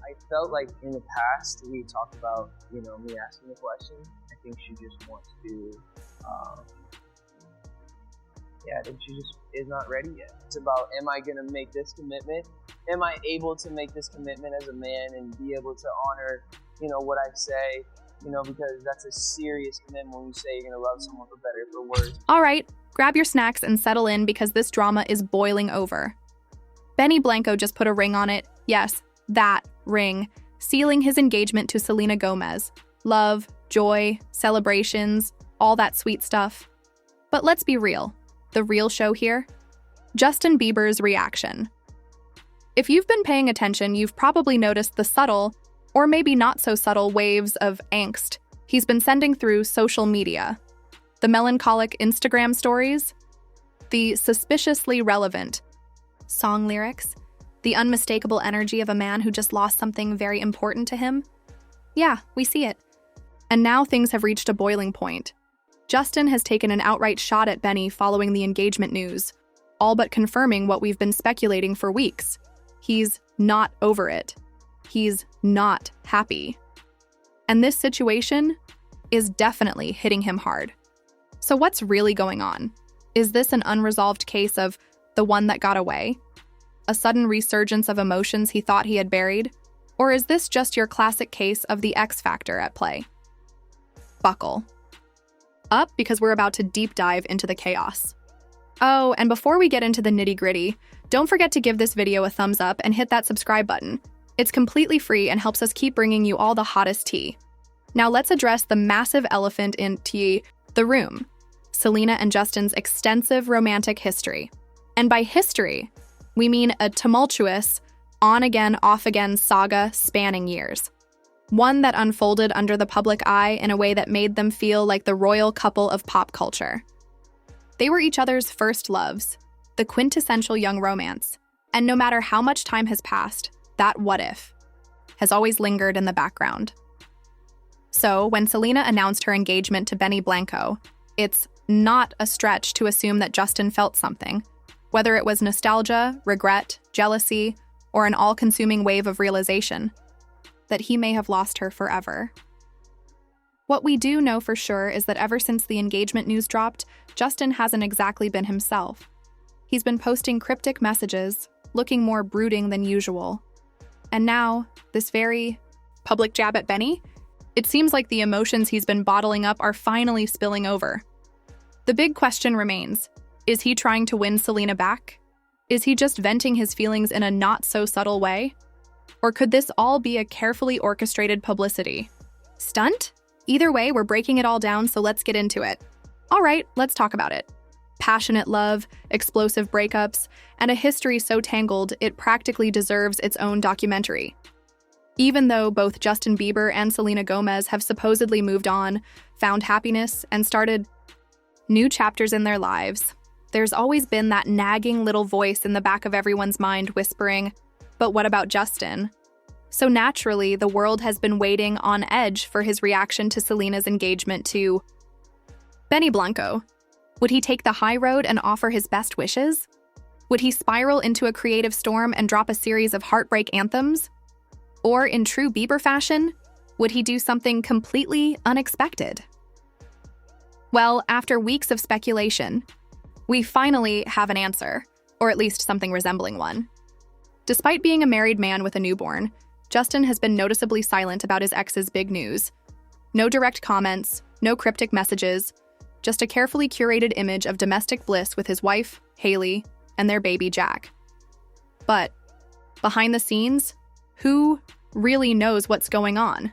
I felt like in the past we talked about, me asking the question. I think she just wants to, I think she just is not ready yet. It's about, am I going to make this commitment? Am I able to make this commitment as a man and be able to honor, what I say? Because that's a serious commitment when you say you're going to love someone for better, for worse. All right, grab your snacks and settle in because this drama is boiling over. Benny Blanco just put a ring on it. Yes, that ring, sealing his engagement to Selena Gomez. Love, joy, celebrations, all that sweet stuff. But let's be real. The real show here? Justin Bieber's reaction. If you've been paying attention, you've probably noticed the subtle, or maybe not so subtle, waves of angst he's been sending through social media. The melancholic Instagram stories, the suspiciously relevant song lyrics, the unmistakable energy of a man who just lost something very important to him. Yeah, we see it. And now things have reached a boiling point. Justin has taken an outright shot at Benny following the engagement news, all but confirming what we've been speculating for weeks. He's not over it. He's not happy. And this situation is definitely hitting him hard. So what's really going on? Is this an unresolved case of the one that got away? A sudden resurgence of emotions he thought he had buried? Or is this just your classic case of the X factor at play? Buckle up because we're about to deep dive into the chaos. Oh, and before we get into the nitty-gritty, don't forget to give this video a thumbs up and hit that subscribe button. It's completely free and helps us keep bringing you all the hottest tea. Now let's address the massive elephant in the room, Selena and Justin's extensive romantic history. And by history, we mean a tumultuous, on-again, off-again saga spanning years. One that unfolded under the public eye in a way that made them feel like the royal couple of pop culture. They were each other's first loves, the quintessential young romance, and no matter how much time has passed, that what if has always lingered in the background. So when Selena announced her engagement to Benny Blanco, it's not a stretch to assume that Justin felt something, whether it was nostalgia, regret, jealousy, or an all-consuming wave of realization that he may have lost her forever. What we do know for sure is that ever since the engagement news dropped, Justin hasn't exactly been himself. He's been posting cryptic messages, looking more brooding than usual. And now, this very public jab at Benny? It seems like the emotions he's been bottling up are finally spilling over. The big question remains, is he trying to win Selena back? Is he just venting his feelings in a not-so-subtle way? Or could this all be a carefully orchestrated publicity stunt? Either way, we're breaking it all down, so let's get into it. All right, let's talk about it. Passionate love, explosive breakups, and a history so tangled it practically deserves its own documentary. Even though both Justin Bieber and Selena Gomez have supposedly moved on, found happiness, and started new chapters in their lives, there's always been that nagging little voice in the back of everyone's mind whispering, but what about Justin? So naturally, the world has been waiting on edge for his reaction to Selena's engagement to Benny Blanco. Would he take the high road and offer his best wishes? Would he spiral into a creative storm and drop a series of heartbreak anthems? Or in true Bieber fashion, would he do something completely unexpected? Well, after weeks of speculation, we finally have an answer, or at least something resembling one. Despite being a married man with a newborn, Justin has been noticeably silent about his ex's big news. No direct comments, no cryptic messages, just a carefully curated image of domestic bliss with his wife, Haley, and their baby, Jack. But behind the scenes, who really knows what's going on?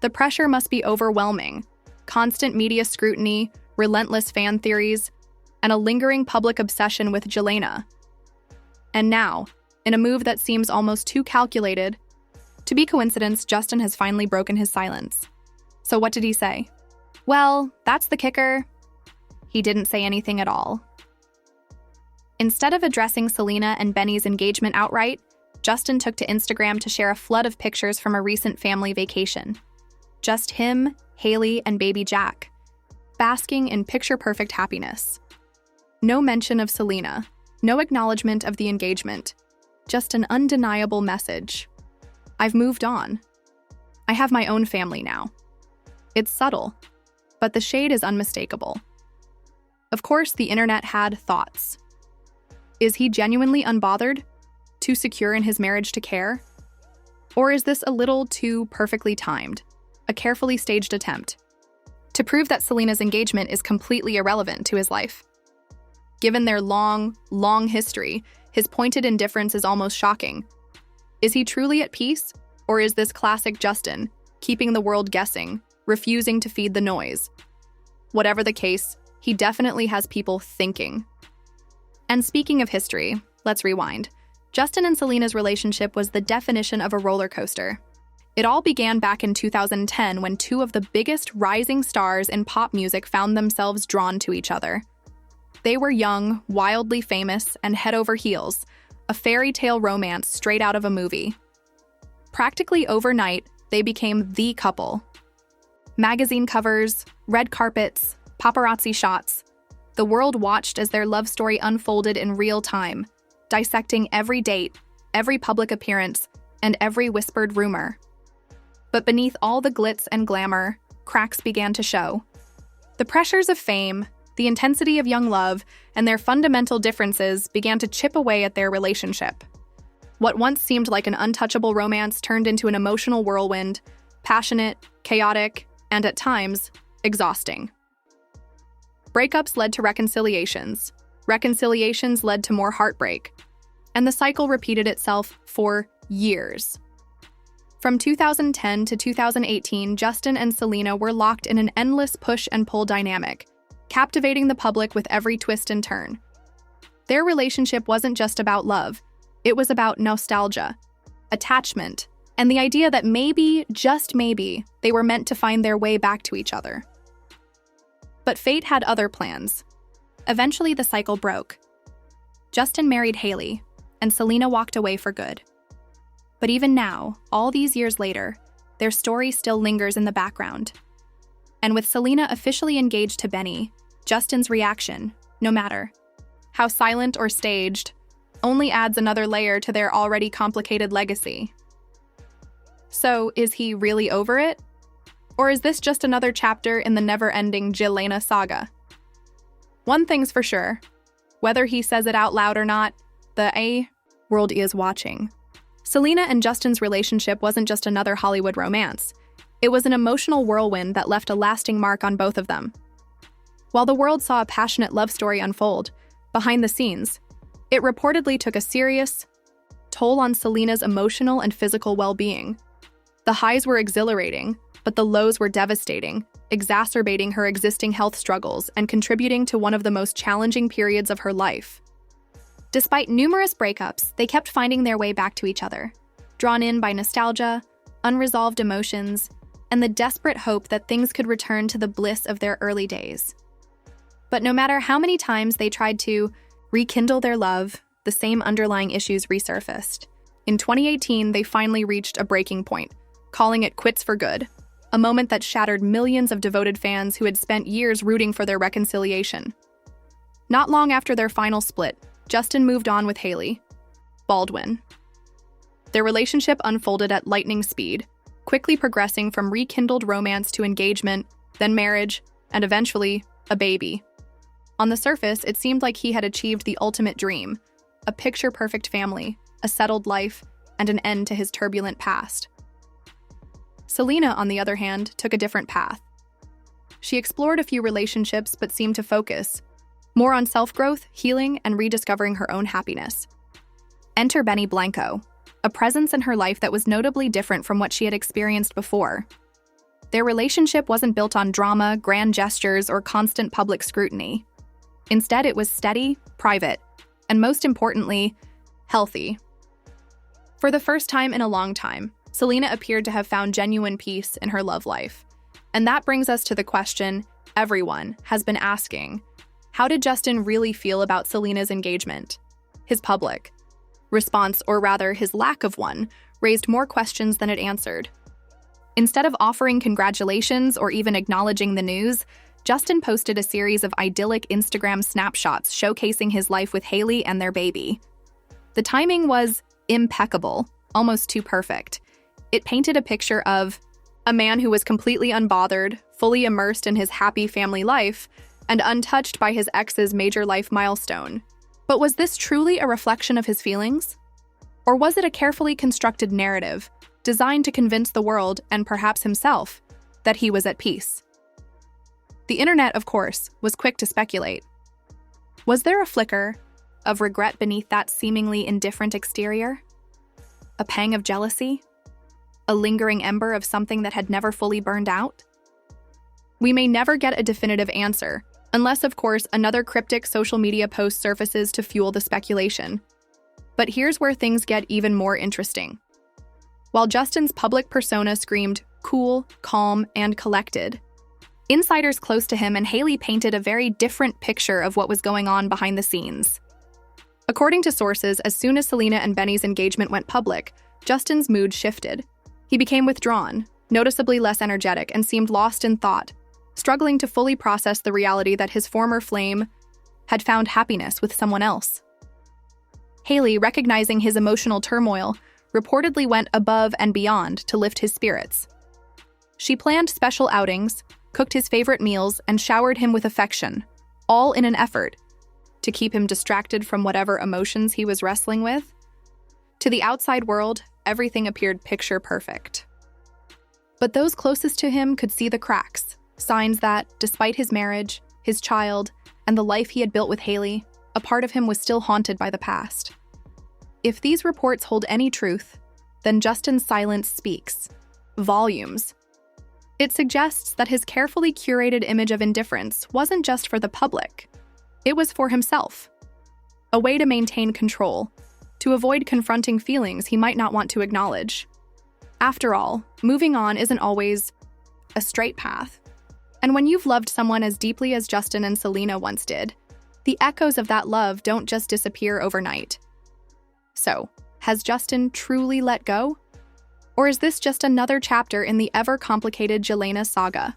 The pressure must be overwhelming. Constant media scrutiny, relentless fan theories, and a lingering public obsession with Jelena. And now, in a move that seems almost too calculated to be coincidence, Justin has finally broken his silence. So what did he say? Well, that's the kicker. He didn't say anything at all. Instead of addressing Selena and Benny's engagement outright, Justin took to Instagram to share a flood of pictures from a recent family vacation. Just him, Haley, and baby Jack, basking in picture-perfect happiness. No mention of Selena, no acknowledgement of the engagement, just an undeniable message. I've moved on. I have my own family now. It's subtle, but the shade is unmistakable. Of course, the internet had thoughts. Is he genuinely unbothered? Too secure in his marriage to care? Or is this a little too perfectly timed, a carefully staged attempt to prove that Selena's engagement is completely irrelevant to his life? Given their long, long history, his pointed indifference is almost shocking. Is he truly at peace? Or is this classic Justin, keeping the world guessing, refusing to feed the noise? Whatever the case, he definitely has people thinking. And speaking of history, let's rewind. Justin and Selena's relationship was the definition of a roller coaster. It all began back in 2010 when two of the biggest rising stars in pop music found themselves drawn to each other. They were young, wildly famous, and head over heels, a fairy tale romance straight out of a movie. Practically overnight, they became the couple. Magazine covers, red carpets, paparazzi shots. The world watched as their love story unfolded in real time, dissecting every date, every public appearance, and every whispered rumor. But beneath all the glitz and glamour, cracks began to show. The pressures of fame, the intensity of young love, and their fundamental differences began to chip away at their relationship. What once seemed like an untouchable romance turned into an emotional whirlwind, passionate, chaotic, and at times, exhausting. Breakups led to reconciliations. Reconciliations led to more heartbreak. And the cycle repeated itself for years. From 2010 to 2018, Justin and Selena were locked in an endless push and pull dynamic, captivating the public with every twist and turn. Their relationship wasn't just about love. It was about nostalgia, attachment, and the idea that maybe, just maybe, they were meant to find their way back to each other. But fate had other plans. Eventually, the cycle broke. Justin married Haley, and Selena walked away for good. But even now, all these years later, their story still lingers in the background. And with Selena officially engaged to Benny, Justin's reaction, no matter how silent or staged, only adds another layer to their already complicated legacy. So, is he really over it? Or is this just another chapter in the never-ending Jelena saga? One thing's for sure, whether he says it out loud or not, the world is watching. Selena and Justin's relationship wasn't just another Hollywood romance. It was an emotional whirlwind that left a lasting mark on both of them. While the world saw a passionate love story unfold, behind the scenes, it reportedly took a serious toll on Selena's emotional and physical well-being. The highs were exhilarating, but the lows were devastating, exacerbating her existing health struggles and contributing to one of the most challenging periods of her life. Despite numerous breakups, they kept finding their way back to each other, drawn in by nostalgia, unresolved emotions, and the desperate hope that things could return to the bliss of their early days. But no matter how many times they tried to rekindle their love, the same underlying issues resurfaced. In 2018, they finally reached a breaking point, calling it quits for good, a moment that shattered millions of devoted fans who had spent years rooting for their reconciliation. Not long after their final split, Justin moved on with Haley Baldwin. Their relationship unfolded at lightning speed, quickly progressing from rekindled romance to engagement, then marriage, and eventually, a baby. On the surface, it seemed like he had achieved the ultimate dream, a picture-perfect family, a settled life, and an end to his turbulent past. Selena, on the other hand, took a different path. She explored a few relationships but seemed to focus more on self-growth, healing, and rediscovering her own happiness. Enter Benny Blanco, a presence in her life that was notably different from what she had experienced before. Their relationship wasn't built on drama, grand gestures, or constant public scrutiny. Instead, it was steady, private, and most importantly, healthy. For the first time in a long time, Selena appeared to have found genuine peace in her love life. And that brings us to the question everyone has been asking. How did Justin really feel about Selena's engagement? His public response, or rather his lack of one, raised more questions than it answered. Instead of offering congratulations or even acknowledging the news, Justin posted a series of idyllic Instagram snapshots showcasing his life with Haley and their baby. The timing was impeccable, almost too perfect. It painted a picture of a man who was completely unbothered, fully immersed in his happy family life, and untouched by his ex's major life milestone. But was this truly a reflection of his feelings? Or was it a carefully constructed narrative designed to convince the world, and perhaps himself, that he was at peace? The internet, of course, was quick to speculate. Was there a flicker of regret beneath that seemingly indifferent exterior? A pang of jealousy? A lingering ember of something that had never fully burned out? We may never get a definitive answer, unless, of course, another cryptic social media post surfaces to fuel the speculation. But here's where things get even more interesting. While Justin's public persona screamed cool, calm, and collected, insiders close to him and Hailey painted a very different picture of what was going on behind the scenes. According to sources, as soon as Selena and Benny's engagement went public, Justin's mood shifted. He became withdrawn, noticeably less energetic, and seemed lost in thought, struggling to fully process the reality that his former flame had found happiness with someone else. Hailey, recognizing his emotional turmoil, reportedly went above and beyond to lift his spirits. She planned special outings, cooked his favorite meals, and showered him with affection, all in an effort to keep him distracted from whatever emotions he was wrestling with. To the outside world, everything appeared picture perfect. But those closest to him could see the cracks, signs that, despite his marriage, his child, and the life he had built with Hailey, a part of him was still haunted by the past. If these reports hold any truth, then Justin's silence speaks volumes. It suggests that his carefully curated image of indifference wasn't just for the public. It was for himself. A way to maintain control, to avoid confronting feelings he might not want to acknowledge. After all, moving on isn't always a straight path. And when you've loved someone as deeply as Justin and Selena once did, the echoes of that love don't just disappear overnight. So, has Justin truly let go? Or is this just another chapter in the ever-complicated Jelena saga?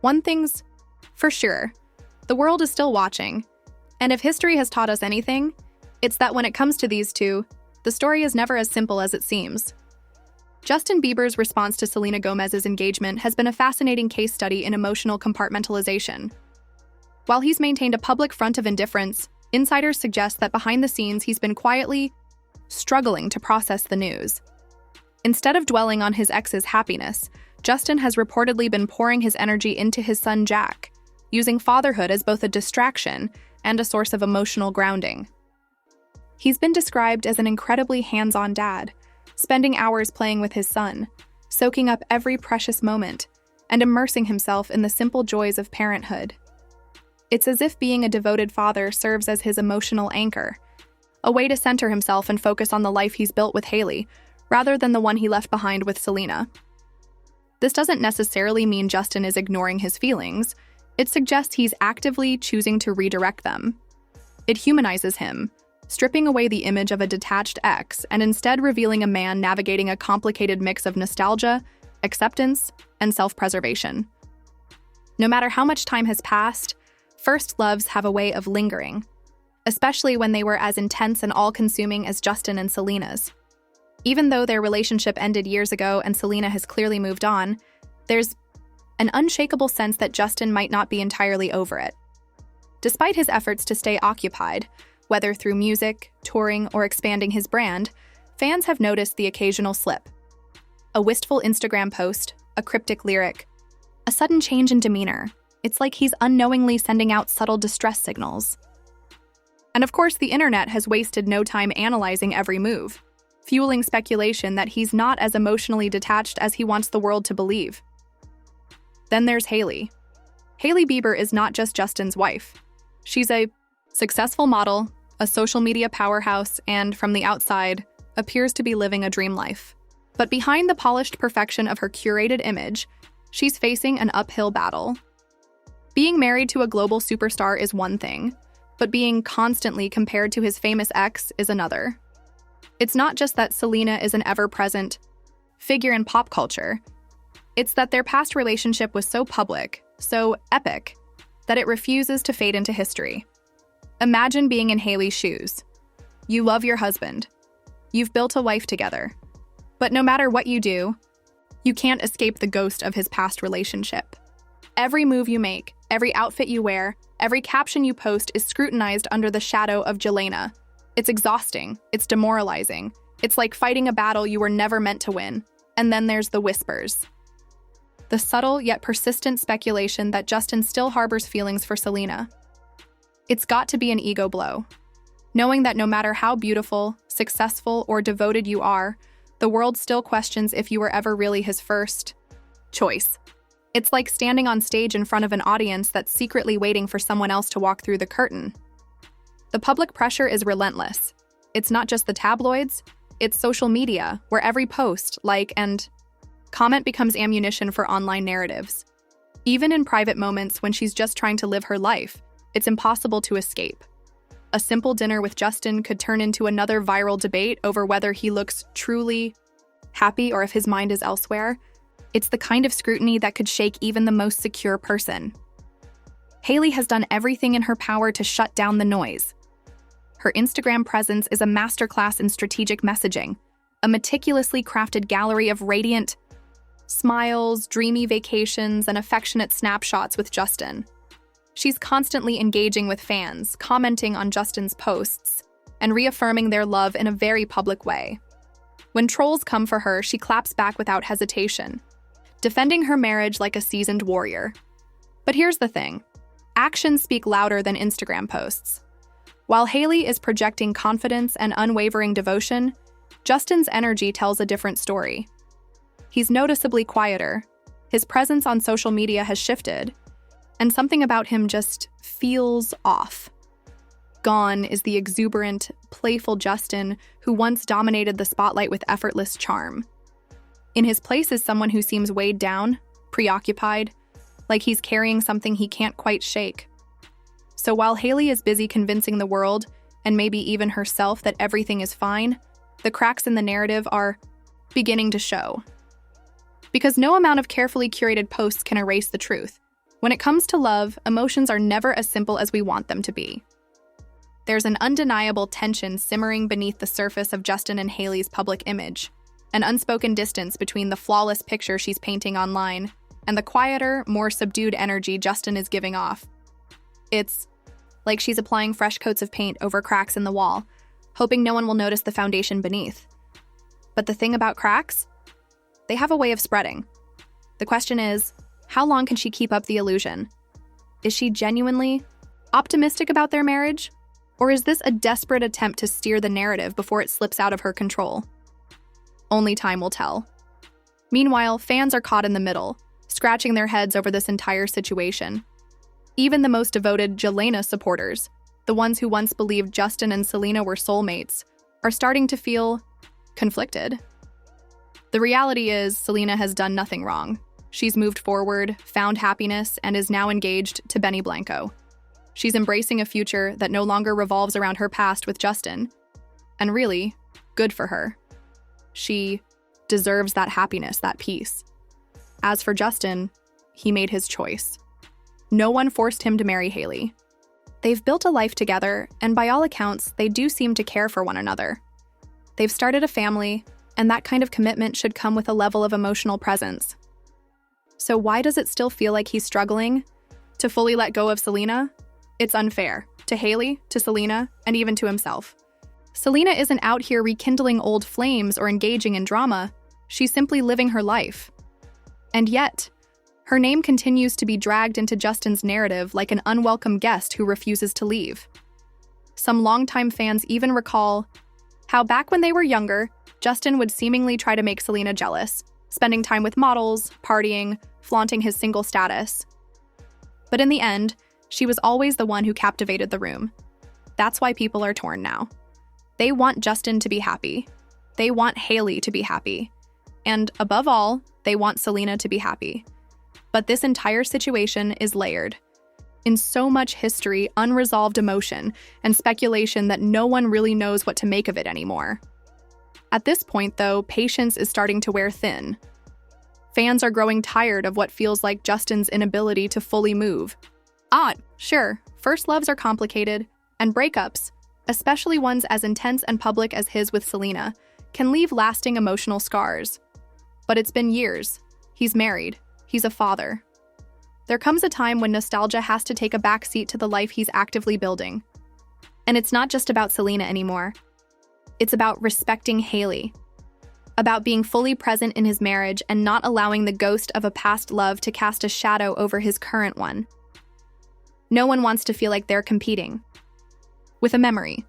One thing's for sure, the world is still watching. And if history has taught us anything, it's that when it comes to these two, the story is never as simple as it seems. Justin Bieber's response to Selena Gomez's engagement has been a fascinating case study in emotional compartmentalization. While he's maintained a public front of indifference, insiders suggest that behind the scenes he's been quietly struggling to process the news. Instead of dwelling on his ex's happiness, Justin has reportedly been pouring his energy into his son Jack, using fatherhood as both a distraction and a source of emotional grounding. He's been described as an incredibly hands-on dad, spending hours playing with his son, soaking up every precious moment, and immersing himself in the simple joys of parenthood. It's as if being a devoted father serves as his emotional anchor, a way to center himself and focus on the life he's built with Hailey, rather than the one he left behind with Selena. This doesn't necessarily mean Justin is ignoring his feelings. It suggests he's actively choosing to redirect them. It humanizes him, stripping away the image of a detached ex and instead revealing a man navigating a complicated mix of nostalgia, acceptance, and self-preservation. No matter how much time has passed, first loves have a way of lingering, especially when they were as intense and all-consuming as Justin and Selena's. Even though their relationship ended years ago and Selena has clearly moved on, there's an unshakable sense that Justin might not be entirely over it. Despite his efforts to stay occupied, whether through music, touring, or expanding his brand, fans have noticed the occasional slip. A wistful Instagram post, a cryptic lyric, a sudden change in demeanor. It's like he's unknowingly sending out subtle distress signals. And of course, the internet has wasted no time analyzing every move, fueling speculation that he's not as emotionally detached as he wants the world to believe. Then there's Hailey. Hailey Bieber is not just Justin's wife. She's a successful model, a social media powerhouse, and, from the outside, appears to be living a dream life. But behind the polished perfection of her curated image, she's facing an uphill battle. Being married to a global superstar is one thing, but being constantly compared to his famous ex is another. It's not just that Selena is an ever-present figure in pop culture. It's that their past relationship was so public, so epic, that it refuses to fade into history. Imagine being in Hailey's shoes. You love your husband. You've built a life together. But no matter what you do, you can't escape the ghost of his past relationship. Every move you make, every outfit you wear, every caption you post is scrutinized under the shadow of Jelena. It's exhausting. It's demoralizing. It's like fighting a battle you were never meant to win. And then there's the whispers. The subtle yet persistent speculation that Justin still harbors feelings for Selena. It's got to be an ego blow. Knowing that no matter how beautiful, successful, or devoted you are, the world still questions if you were ever really his first choice. It's like standing on stage in front of an audience that's secretly waiting for someone else to walk through the curtain. The public pressure is relentless. It's not just the tabloids, it's social media, where every post, like, and comment becomes ammunition for online narratives. Even in private moments when she's just trying to live her life, it's impossible to escape. A simple dinner with Justin could turn into another viral debate over whether he looks truly happy or if his mind is elsewhere. It's the kind of scrutiny that could shake even the most secure person. Hailey has done everything in her power to shut down the noise. Her Instagram presence is a masterclass in strategic messaging, a meticulously crafted gallery of radiant smiles, dreamy vacations, and affectionate snapshots with Justin. She's constantly engaging with fans, commenting on Justin's posts, and reaffirming their love in a very public way. When trolls come for her, she claps back without hesitation, defending her marriage like a seasoned warrior. But here's the thing. Actions speak louder than Instagram posts. While Hailey is projecting confidence and unwavering devotion, Justin's energy tells a different story. He's noticeably quieter. His presence on social media has shifted, and something about him just feels off. Gone is the exuberant, playful Justin who once dominated the spotlight with effortless charm. In his place is someone who seems weighed down, preoccupied, like he's carrying something he can't quite shake. So while Hailey is busy convincing the world, and maybe even herself, that everything is fine, the cracks in the narrative are beginning to show. Because no amount of carefully curated posts can erase the truth. When it comes to love, emotions are never as simple as we want them to be. There's an undeniable tension simmering beneath the surface of Justin and Hailey's public image, an unspoken distance between the flawless picture she's painting online and the quieter, more subdued energy Justin is giving off. It's like she's applying fresh coats of paint over cracks in the wall, hoping no one will notice the foundation beneath. But the thing about cracks? They have a way of spreading. The question is, how long can she keep up the illusion? Is she genuinely optimistic about their marriage? Or is this a desperate attempt to steer the narrative before it slips out of her control? Only time will tell. Meanwhile, fans are caught in the middle, scratching their heads over this entire situation. Even the most devoted Jelena supporters, the ones who once believed Justin and Selena were soulmates, are starting to feel conflicted. The reality is, Selena has done nothing wrong. She's moved forward, found happiness, and is now engaged to Benny Blanco. She's embracing a future that no longer revolves around her past with Justin. And really, good for her. She deserves that happiness, that peace. As for Justin, he made his choice. No one forced him to marry Hailey. They've built a life together, and by all accounts, they do seem to care for one another. They've started a family, and that kind of commitment should come with a level of emotional presence. So why does it still feel like he's struggling to fully let go of Selena? It's unfair. To Hailey, to Selena, and even to himself. Selena isn't out here rekindling old flames or engaging in drama. She's simply living her life. And yet, her name continues to be dragged into Justin's narrative like an unwelcome guest who refuses to leave. Some longtime fans even recall how back when they were younger, Justin would seemingly try to make Selena jealous, spending time with models, partying, flaunting his single status. But in the end, she was always the one who captivated the room. That's why people are torn now. They want Justin to be happy. They want Hailey to be happy. And above all, they want Selena to be happy. But this entire situation is layered. In so much history, unresolved emotion, and speculation that no one really knows what to make of it anymore. At this point, though, patience is starting to wear thin. Fans are growing tired of what feels like Justin's inability to fully move. Sure, first loves are complicated, and breakups, especially ones as intense and public as his with Selena, can leave lasting emotional scars. But it's been years. He's married. He's a father. There comes a time when nostalgia has to take a backseat to the life he's actively building. And it's not just about Selena anymore. It's about respecting Haley. About being fully present in his marriage and not allowing the ghost of a past love to cast a shadow over his current one. No one wants to feel like they're competing with a memory,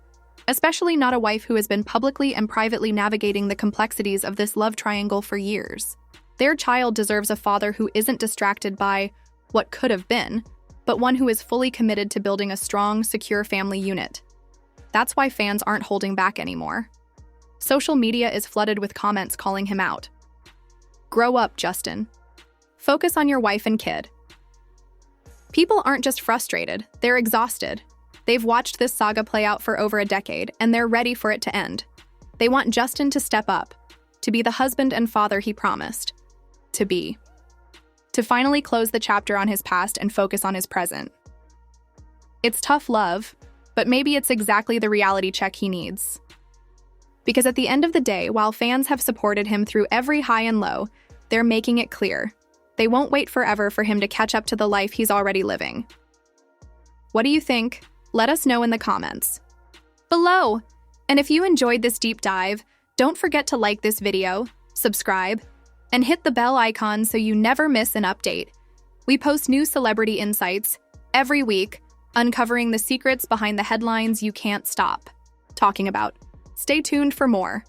especially not a wife who has been publicly and privately navigating the complexities of this love triangle for years. Their child deserves a father who isn't distracted by what could have been, but one who is fully committed to building a strong, secure family unit. That's why fans aren't holding back anymore. Social media is flooded with comments calling him out. Grow up, Justin. Focus on your wife and kid. People aren't just frustrated, they're exhausted. They've watched this saga play out for over a decade, and they're ready for it to end. They want Justin to step up, to be the husband and father he promised to be. To finally close the chapter on his past and focus on his present. It's tough love, but maybe it's exactly the reality check he needs. Because at the end of the day, while fans have supported him through every high and low, they're making it clear. They won't wait forever for him to catch up to the life he's already living. What do you think? Let us know in the comments below. And if you enjoyed this deep dive, don't forget to like this video, subscribe, and hit the bell icon so you never miss an update. We post new celebrity insights every week, uncovering the secrets behind the headlines you can't stop talking about. Stay tuned for more.